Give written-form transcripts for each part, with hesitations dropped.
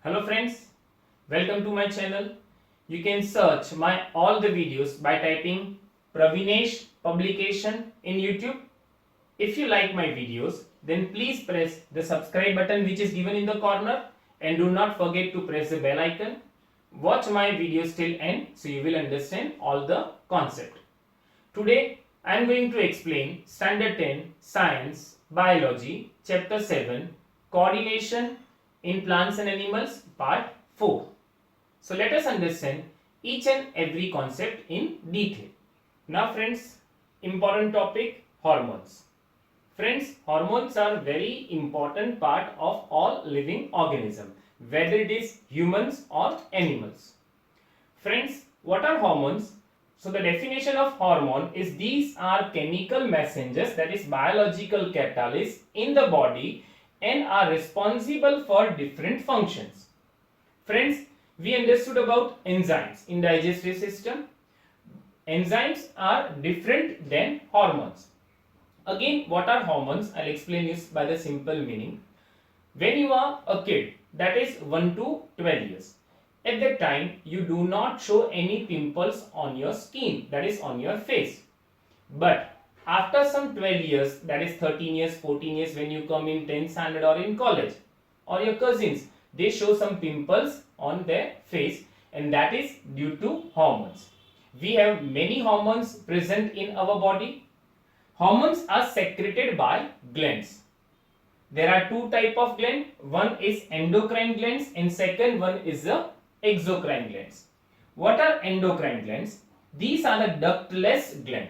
Hello friends, welcome to my channel. You can search my all the videos by typing Pravinesh Publication in YouTube. If you like my videos, then please press the subscribe button which is given in the corner and do not forget to press the bell icon. Watch my videos till end so you will understand all the concept. Today I am going to explain Standard 10 Science Biology Chapter 7 Coordination in Plants and Animals Part 4. So let us understand each and every concept in detail. Now friends, important topic, hormones. Friends, hormones are very important part of all living organism, whether it is humans or animals. Friends, what are hormones? So the definition of hormone is these are chemical messengers, that is biological catalysts in the body and are responsible for different functions. Friends, we understood about enzymes in digestive system. Enzymes are different than hormones. Again, what are hormones? I'll explain this by the simple meaning. When you are a kid, that is 1 to 12 years, at that time you do not show any pimples on your skin, that is on your face. But after some 12 years, that is 13 years, 14 years, when you come in 10th standard or in college, or your cousins, they show some pimples on their face, and that is due to hormones. We have many hormones present in our body. Hormones are secreted by glands. There are two type of gland. One is endocrine glands and second one is the exocrine glands. What are endocrine glands? These are the ductless gland.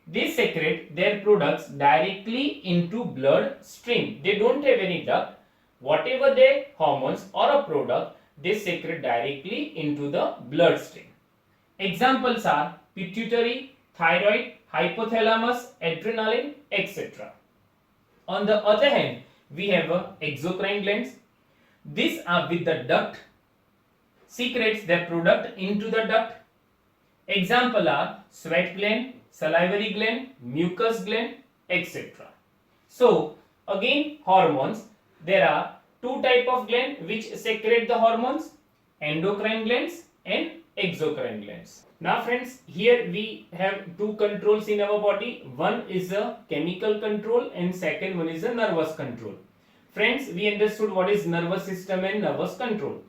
They secrete their products directly into blood stream. They don't have any duct. Whatever their hormones or a product, they secrete directly into the blood stream. Examples are pituitary, thyroid, hypothalamus, adrenaline, etc. On the other hand, we have exocrine glands. These are with the duct, secretes their product into the duct. Example are sweat gland, salivary gland, mucus gland, etc. So again, hormones, there are two type of gland which secrete the hormones, endocrine glands and exocrine glands. Now friends, here we have two controls in our body. One is a chemical control and second one is a nervous control. Friends, we understood what is nervous system and nervous control.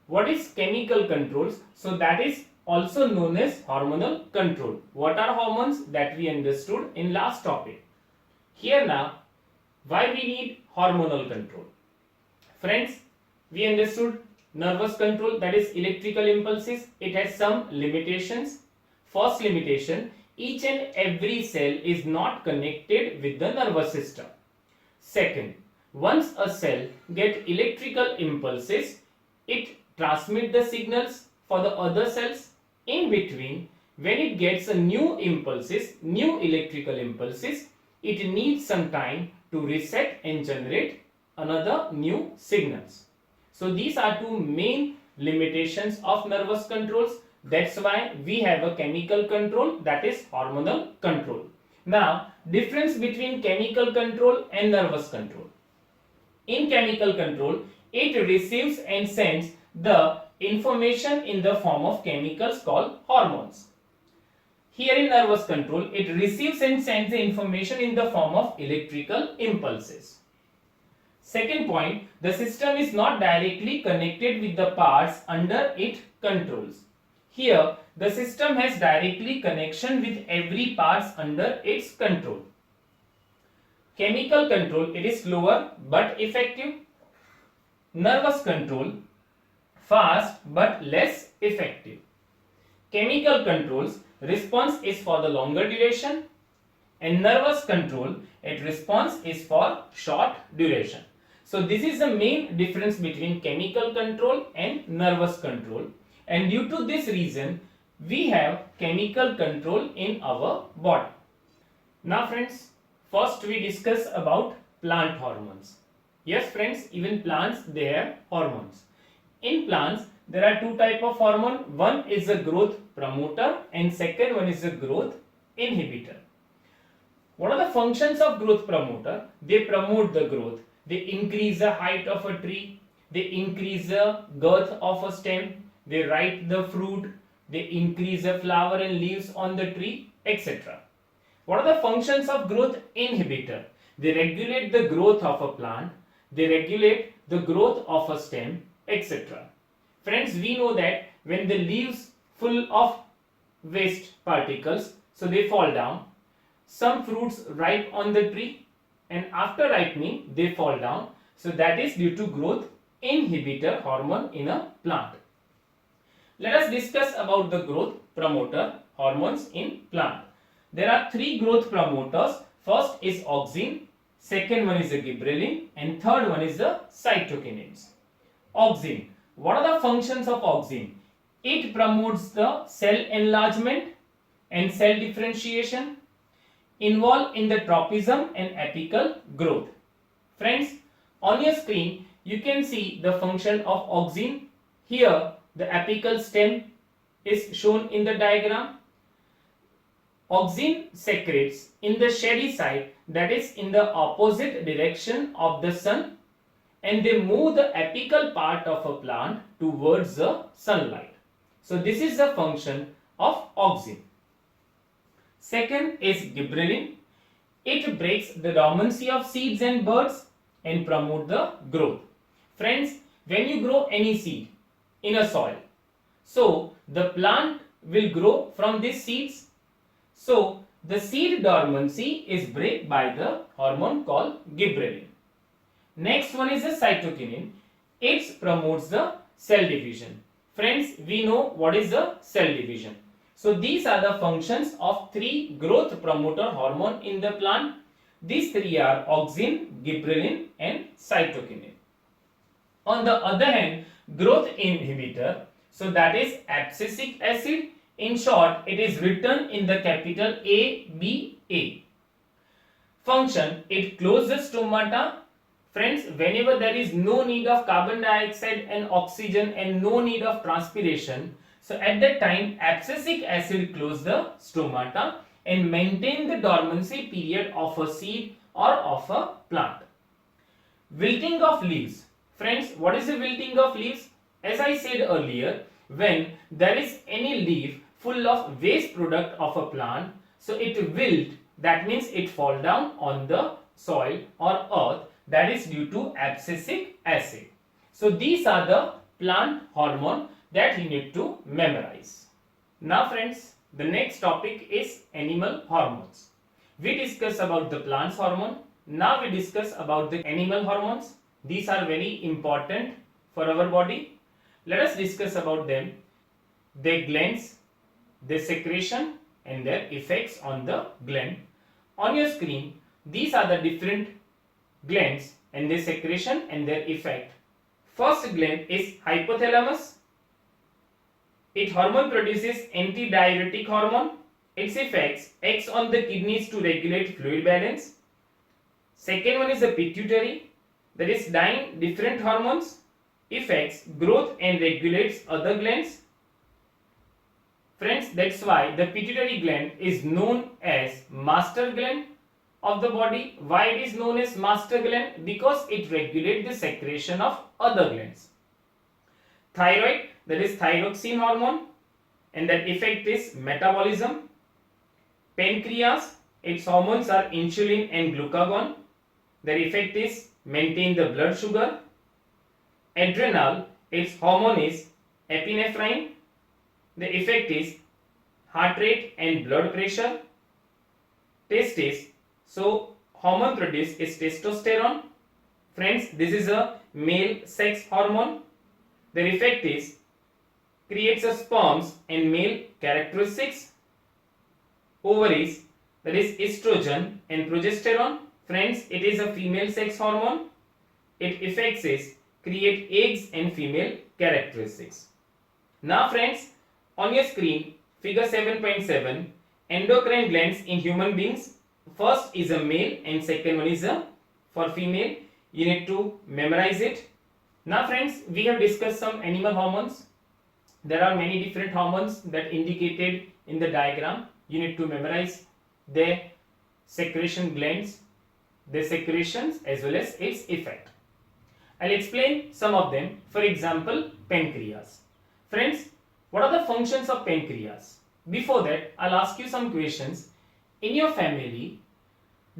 What is chemical controls? So that is also known as hormonal control. What are hormones? That we understood in last topic. Here now, why we need hormonal control? Friends, we understood nervous control, that is electrical impulses. It has some limitations. First limitation, each and every cell is not connected with the nervous system. Second, once a cell get electrical impulses, it transmit the signals for the other cells. In between, when it gets a new impulses, new electrical impulses, it needs some time to reset and generate another new signals. So these are two main limitations of nervous controls. That's why we have a chemical control, that is hormonal control. Now, difference between chemical control and nervous control. In chemical control, it receives and sends the information in the form of chemicals called hormones. Here in nervous control, it receives and sends the information in the form of electrical impulses. Second point, the system is not directly connected with the parts under it controls. Here, the system has directly connection with every parts under its control. Chemical control, it is slower but effective. Nervous control, fast but less effective. Chemical controls, response is for the longer duration, and nervous control, its response is for short duration. So this is the main difference between chemical control and nervous control, and due to this reason we have chemical control in our body. Now friends, first we discuss about plant hormones. Yes friends, even plants, they have hormones. In plants, there are two type of hormone. One is a growth promoter and second one is a growth inhibitor. What are the functions of growth promoter? They promote the growth. They increase the height of a tree. they increase the girth of a stem, they ripe the fruit, they increase the flower and leaves on the tree, etc. What are the functions of growth inhibitor? They regulate the growth of a plant, they regulate the growth of a stem, etc. Friends, we know that when the leaves full of waste particles, so they fall down, some fruits ripe on the tree and after ripening they fall down, so that is due to growth inhibitor hormone in a plant. Let us discuss about the growth promoter hormones in plant. There are three growth promoters. First is auxin, second one is the gibberellin, and third one is the cytokinins. Auxin. What are the functions of auxin? It promotes the cell enlargement and cell differentiation, involved in the tropism and apical growth. Friends, on your screen you can see the function of auxin. Here the apical stem is shown in the diagram. Auxin secretes in the shady side, that is in the opposite direction of the sun, and they move the apical part of a plant towards the sunlight. So this is the function of auxin. Second is gibberellin. It breaks the dormancy of seeds and buds and promote the growth. Friends, when you grow any seed in a soil, so the plant will grow from these seeds. So the seed dormancy is break by the hormone called gibberellin. Next one is the cytokinin. It promotes the cell division. Friends, we know what is the cell division. So these are the functions of three growth promoter hormone in the plant. These three are auxin, gibberellin and cytokinin. On the other hand, growth inhibitor, so that is abscisic acid. In short, it is written in the capital ABA. Function, it closes stomata. Friends, whenever there is no need of carbon dioxide and oxygen and no need of transpiration, so at that time abscisic acid close the stomata and maintain the dormancy period of a seed or of a plant. Wilting of leaves. Friends, what is the wilting of leaves? As I said earlier, when there is any leaf full of waste product of a plant, so it wilt, that means it fall down on the soil or earth, that is due to abscisic acid. So these are the plant hormone that you need to memorize. Now friends, the next topic is animal hormones. We discuss about the plants hormone. Now we discuss about the animal hormones. These are very important for our body. Let us discuss about them, their glands, their secretion and their effects on the gland. On your screen, these are the different glands and their secretion and their effect. First gland is hypothalamus. It hormone produces antidiuretic hormone. Its effects acts on the kidneys to regulate fluid balance. Second one is the pituitary, that is dying different hormones, affects growth and regulates other glands. Friends, that's why the pituitary gland is known as master gland of the body. Why it is known as master gland? Because it regulates the secretion of other glands. Thyroid, that is thyroxine hormone, and that effect is metabolism. Pancreas, its hormones are insulin and glucagon. Their effect is maintain the blood sugar. Adrenal, its hormone is epinephrine. The effect is heart rate and blood pressure. Testis, so hormone produced is testosterone. Friends, this is a male sex hormone. Their effect is creates a sperms and male characteristics. Ovaries, that is estrogen and progesterone. Friends, it is a female sex hormone. It effects is create eggs and female characteristics. Now friends, on your screen, figure 7.7, endocrine glands in human beings. First is a male and second one is a for female. You need to memorize it. Now friends, we have discussed some animal hormones. There are many different hormones that indicated in the diagram. You need to memorize their secretion glands, their secretions as well as its effect. I'll explain some of them. For example, pancreas. Friends, what are the functions of pancreas? Before that, I'll ask you some questions. In your family,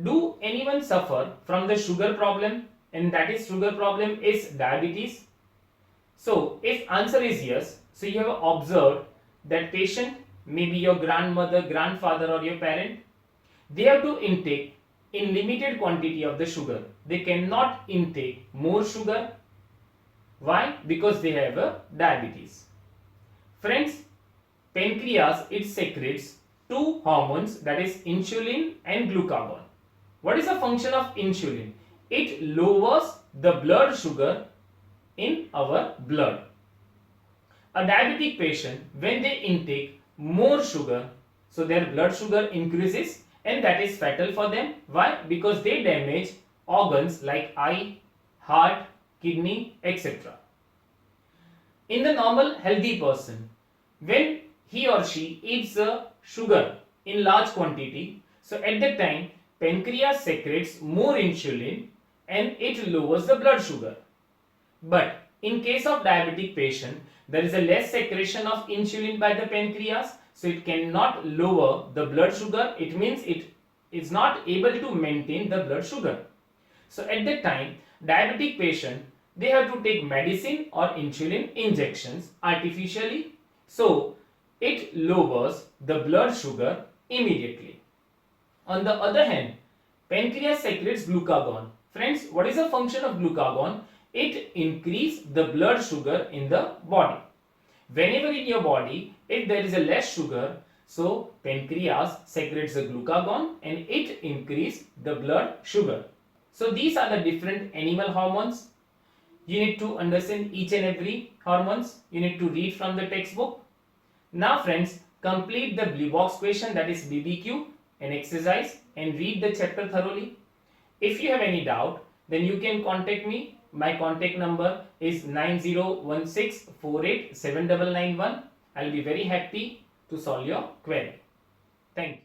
do anyone suffer from the sugar problem? And that is, sugar problem is diabetes. So if answer is yes, so you have observed that patient, maybe your grandmother, grandfather or your parent, they have to intake in limited quantity of the sugar. They cannot intake more sugar. Why? Because they have a diabetes. Friends, pancreas, it secretes two hormones, that is insulin and glucagon. What is the function of insulin? It lowers the blood sugar in our blood. A diabetic patient, when they intake more sugar, so their blood sugar increases, and that is fatal for them. Why? Because they damage organs like eye, heart, kidney, etc. In the normal healthy person, when he or she eats sugar in large quantity, so at that time pancreas secretes more insulin and it lowers the blood sugar. But in case of diabetic patient, there is a less secretion of insulin by the pancreas, so it cannot lower the blood sugar. It means it is not able to maintain the blood sugar. So at that time, diabetic patient, they have to take medicine or insulin injections artificially, so it lowers the blood sugar immediately. On the other hand, pancreas secretes glucagon. Friends, what is the function of glucagon? It increases the blood sugar in the body. Whenever in your body, if there is a less sugar, so pancreas secretes the glucagon and it increases the blood sugar. So these are the different animal hormones. You need to understand each and every hormones. You need to read from the textbook. Now friends, complete the blue box question, that is BBQ, an exercise, and read the chapter thoroughly. If you have any doubt, then you can contact me. My contact number is 9016487991. I'll be very happy to solve your query. Thank you.